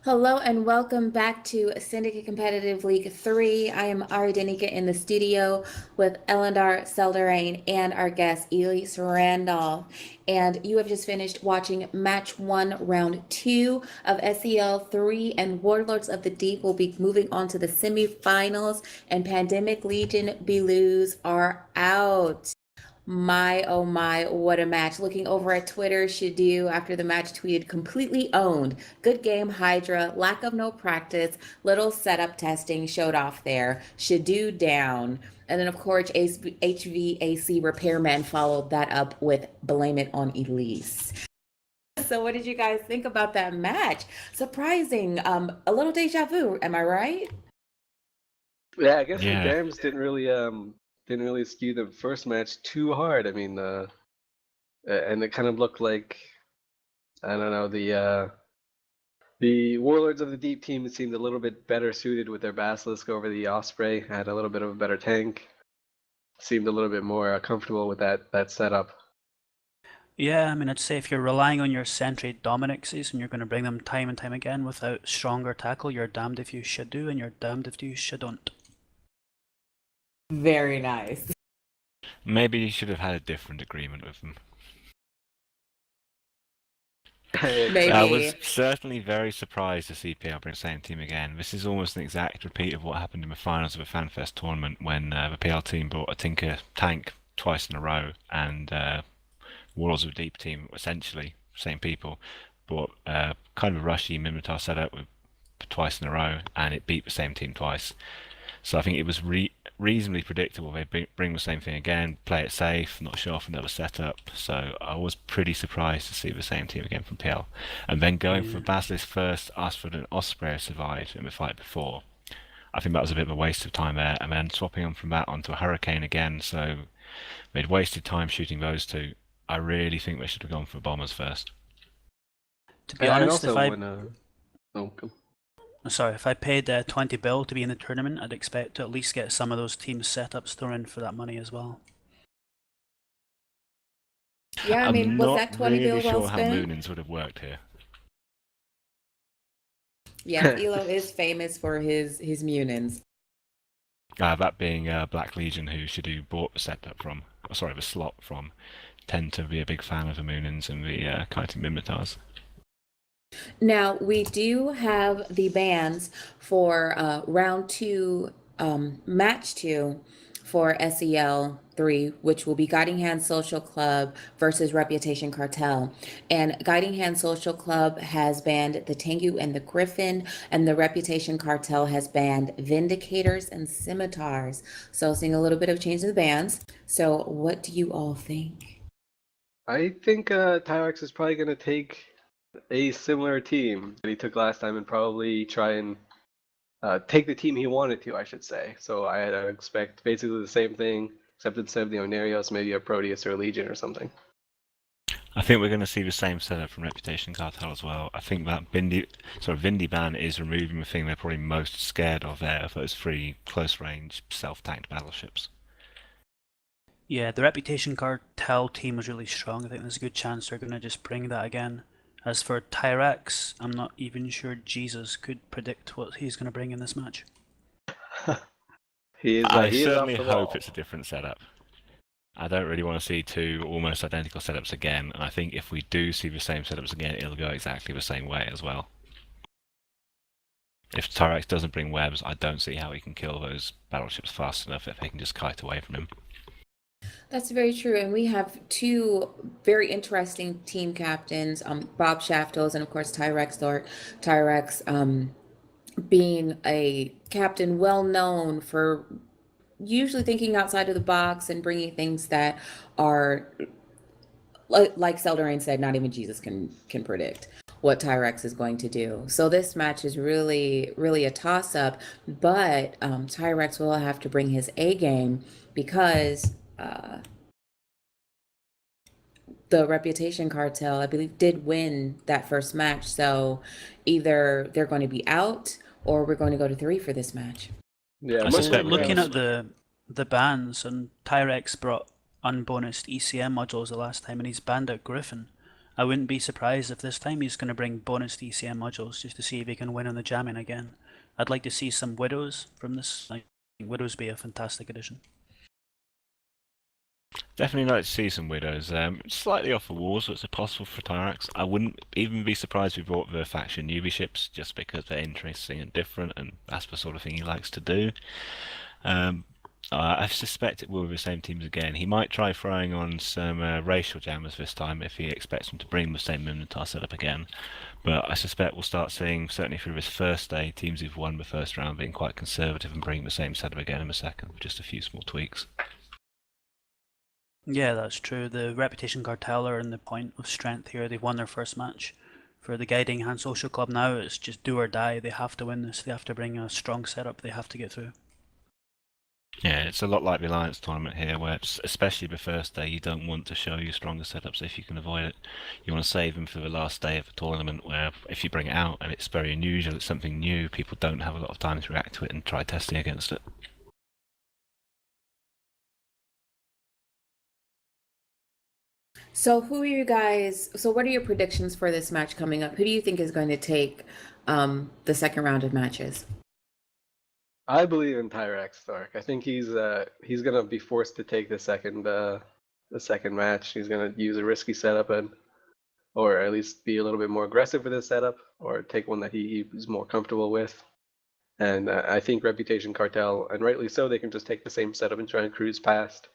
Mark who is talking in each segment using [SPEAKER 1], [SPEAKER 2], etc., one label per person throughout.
[SPEAKER 1] Hello and welcome back to Syndicate Competitive League 3. I am Ari Danica in the studio with Elendar Selderain and our guest Elise Randolph. And you have just finished watching match 1, round 2 of SCL 3, and Warlords of the Deep will be moving on to the semifinals, and Pandemic Legion Beloos are out. My oh my, what a match. Looking over at Twitter, Shadu after the match tweeted completely owned. Good game, Hydra. Lack of no practice. Little setup testing showed off there. Shadu down. And then, of course, HVAC Repairman followed that up with blame it on Elise. So, what did you guys think about that match? Surprising. A little deja vu, am I right?
[SPEAKER 2] Yeah, I guess the
[SPEAKER 3] Yeah,
[SPEAKER 2] Gams didn't really skew the first match too hard. I mean, and it kind of looked like I don't know the Warlords of the Deep team seemed a little bit better suited with their Basilisk over the Osprey. Had a little bit of a better tank. Seemed a little bit more comfortable with that setup.
[SPEAKER 4] Yeah, I mean, I'd say if you're relying on your Sentry Dominixes and you're going to bring them time and time again without stronger tackle, you're damned if you should do and you're damned if you shouldn't.
[SPEAKER 1] Very nice.
[SPEAKER 3] maybe you should have had a different agreement with them.
[SPEAKER 1] Maybe.
[SPEAKER 3] I was certainly very surprised to see PL bring the same team again. This is almost an exact repeat of what happened in the finals of a FanFest tournament when the PL team brought a Tinker tank twice in a row, and Warlords of the Deep team, essentially same people, brought kind of a rushy Minotaur setup with twice in a row, and it beat the same team twice. So I think it was reasonably predictable they'd bring the same thing again, play it safe, not show off another setup. So I was pretty surprised to see the same team again from PL. And then going for Basilisk first, Asford and Osprey survived in the fight before. I think that was a bit of a waste of time there. And then swapping on from that onto a Hurricane again, so they'd wasted time shooting those two. I really think they should have gone for Bombers first.
[SPEAKER 4] To be
[SPEAKER 2] And
[SPEAKER 4] honest,
[SPEAKER 2] also
[SPEAKER 4] if I
[SPEAKER 2] when go.
[SPEAKER 4] if I paid 20 bill to be in the tournament, I'd expect to at least get some of those team setups thrown in for that money as well.
[SPEAKER 1] Yeah, I mean,
[SPEAKER 3] I'm
[SPEAKER 1] was
[SPEAKER 3] not
[SPEAKER 1] that 20
[SPEAKER 3] really
[SPEAKER 1] bill well
[SPEAKER 3] sure how
[SPEAKER 1] spent?
[SPEAKER 3] Moonins would have worked here.
[SPEAKER 1] Yes, Elo is famous for his munins.
[SPEAKER 3] That being Black Legion, who Shadu bought the setup from, the slot from, tend to be a big fan of the Moonins and the Kiting Minotaurs.
[SPEAKER 1] Now, we do have the bans for round 2, match 2 for SEL 3, which will be Guiding Hand Social Club versus Reputation Cartel. And Guiding Hand Social Club has banned the Tengu and the Griffin, and the Reputation Cartel has banned Vindicators and Scimitars. So, seeing a little bit of change in the bans. So, what do you all think?
[SPEAKER 2] I think Tyrex is probably gonna take a similar team that he took last time and probably try and take the team he wanted to, I should say. So I'd expect basically the same thing, except instead of the Onerios, maybe a Proteus or a Legion or something.
[SPEAKER 3] I think we're going to see the same setup from Reputation Cartel as well. I think that Vindy ban is removing the thing they're probably most scared of there, of those 3 close-range, self-tanked battleships.
[SPEAKER 4] Yeah, the Reputation Cartel team was really strong. I think there's a good chance they're going to just bring that again. As for Tyrex, I'm not even sure Jesus could predict what he's going to bring in this match.
[SPEAKER 3] I
[SPEAKER 2] he
[SPEAKER 3] certainly
[SPEAKER 2] is off the
[SPEAKER 3] hope
[SPEAKER 2] wall.
[SPEAKER 3] it's a different setup. I don't really want to see 2 almost identical setups again, and I think if we do see the same setups again, it'll go exactly the same way as well. If Tyrex doesn't bring webs, I don't see how he can kill those battleships fast enough if they can just kite away from him.
[SPEAKER 1] That's very true. And we have 2 very interesting team captains, Bob Shaftos and of course Tyrex, being a captain well known for usually thinking outside of the box and bringing things that are like Selderain said, not even Jesus can predict what Tyrex is going to do. So this match is really, really a toss up, but Tyrex will have to bring his A game because the Reputation Cartel, I believe, did win that first match. So either they're going to be out or we're going to go to 3 for this match.
[SPEAKER 2] Yeah,
[SPEAKER 3] I
[SPEAKER 2] much
[SPEAKER 3] suspect
[SPEAKER 2] like
[SPEAKER 3] we're
[SPEAKER 4] Looking
[SPEAKER 3] gonna
[SPEAKER 4] at the bans, and Tyrex brought unbonused ECM modules the last time, and he's banned out Griffin. I wouldn't be surprised if this time he's going to bring bonus DCM modules just to see if he can win on the jamming again. I'd like to see some Widows from this. I think Widows be a fantastic addition.
[SPEAKER 3] Definitely like to see some Widows. Slightly off the wall, so it's possible for Tyrax. I wouldn't even be surprised if we brought the faction newbie ships, just because they're interesting and different, and that's the sort of thing he likes to do. I suspect it will be the same teams again. He might try throwing on some racial jammers this time if he expects them to bring the same Minotaur setup again. But I suspect we'll start seeing, certainly through this first day, teams who've won the first round being quite conservative and bringing the same setup again in the second, with just a few small tweaks.
[SPEAKER 4] Yeah, that's true. The Reputation Cartel are in the point of strength here. They've won their first match. For the Guiding Hand Social Club now, it's just do or die. They have to win this. They have to bring a strong setup. They have to get through.
[SPEAKER 3] Yeah, it's a lot like the Alliance tournament here, where it's, especially the first day, you don't want to show your stronger setups if you can avoid it. You want to save them for the last day of the tournament, where if you bring it out and it's very unusual, it's something new, people don't have a lot of time to react to it and try testing against it.
[SPEAKER 1] So who are you guys? So what are your predictions for this match coming up? Who do you think is going to take the second round of matches?
[SPEAKER 2] I believe in Tyrax Stark. I think he's gonna be forced to take the second match. He's gonna use a risky setup or at least be a little bit more aggressive with his setup, or take one that he's more comfortable with. And I think Reputation Cartel, and rightly so, they can just take the same setup and try and cruise past.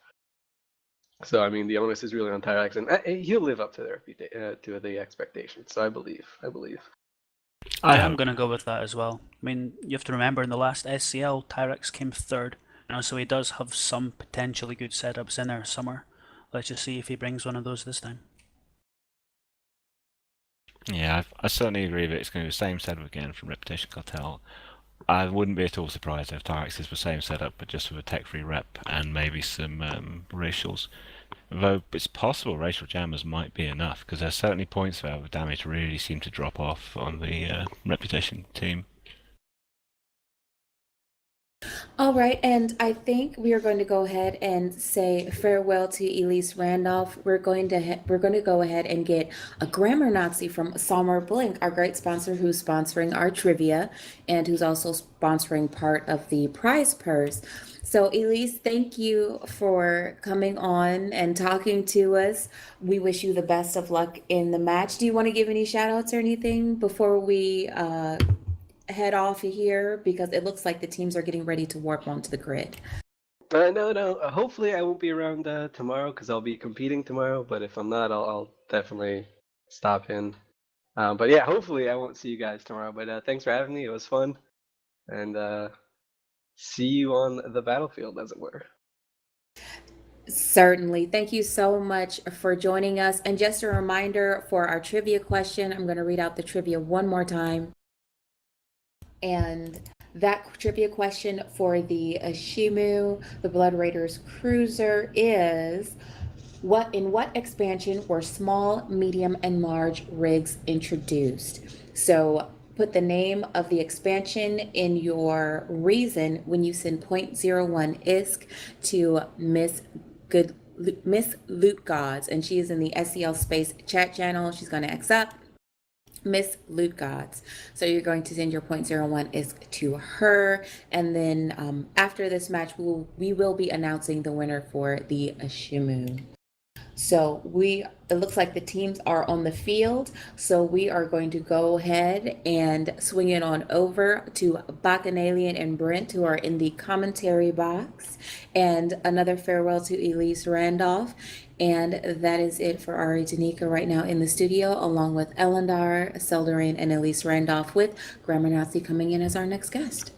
[SPEAKER 2] So I mean, the onus is really on Tyrax, and he'll live up to the expectations. So I believe.
[SPEAKER 4] I am going to go with that as well. I mean, you have to remember in the last SCL, Tyrex came third. So he does have some potentially good setups in there somewhere. Let's just see if he brings one of those this time.
[SPEAKER 3] Yeah, I certainly agree that it's going to be the same setup again from Reputation Cartel. I wouldn't be at all surprised if Tyrex is the same setup, but just with a tech-free rep and maybe some racials. Though it's possible racial jammers might be enough, because there's certainly points where the damage really seemed to drop off on the Reputation team.
[SPEAKER 1] All right, and I think we are going to go ahead and say farewell to Elise Randolph. We're going to go ahead and get a grammar Nazi from SomerBlink, our great sponsor, who's sponsoring our trivia and who's also sponsoring part of the prize purse. So Elise, thank you for coming on and talking to us. We wish you the best of luck in the match. Do you want to give any shout outs or anything before we head off here, because it looks like the teams are getting ready to warp onto the grid?
[SPEAKER 2] No. Hopefully, I won't be around tomorrow because I'll be competing tomorrow. But if I'm not, I'll definitely stop in. But yeah, hopefully I won't see you guys tomorrow. But thanks for having me. It was fun, and see you on the battlefield, as it were.
[SPEAKER 1] Certainly. Thank you so much for joining us. And just a reminder for our trivia question, I'm going to read out the trivia one more time. And that trivia question for the Ashimu, the Blood Raiders cruiser, is in what expansion were small, medium, and large rigs introduced? So put the name of the expansion in your reason when you send 0.01 ISK to Miss Loot Gods, and she is in the SCL Space chat channel. She's going to accept. Miss Loot Gods. So you're going to send your 0.01 ISK to her, and then after this match, we will be announcing the winner for the Ashimu. So it looks like the teams are on the field. So we are going to go ahead and swing it on over to Bacchanalian and Brent, who are in the commentary box. And another farewell to Elise Randolph. And that is it for Ari Danica right now in the studio, along with Elendar, Selderain, and Elise Randolph, with Grammar Nazi coming in as our next guest.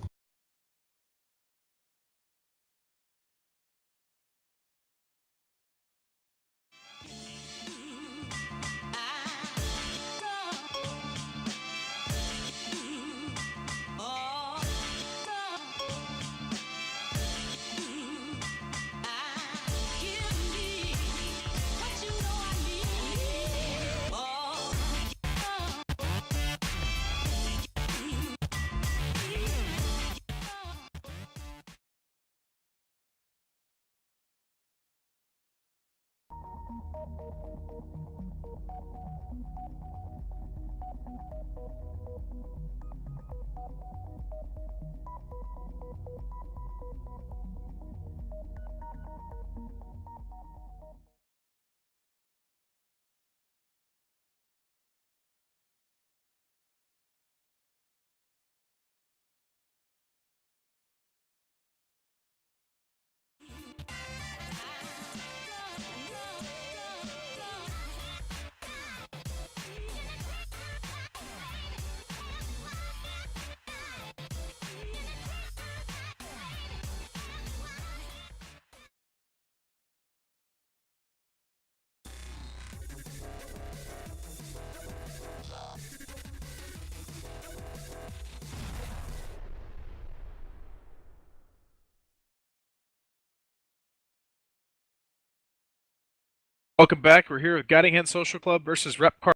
[SPEAKER 5] Welcome back. We're here with Guiding Hand Social Club versus Rep Car.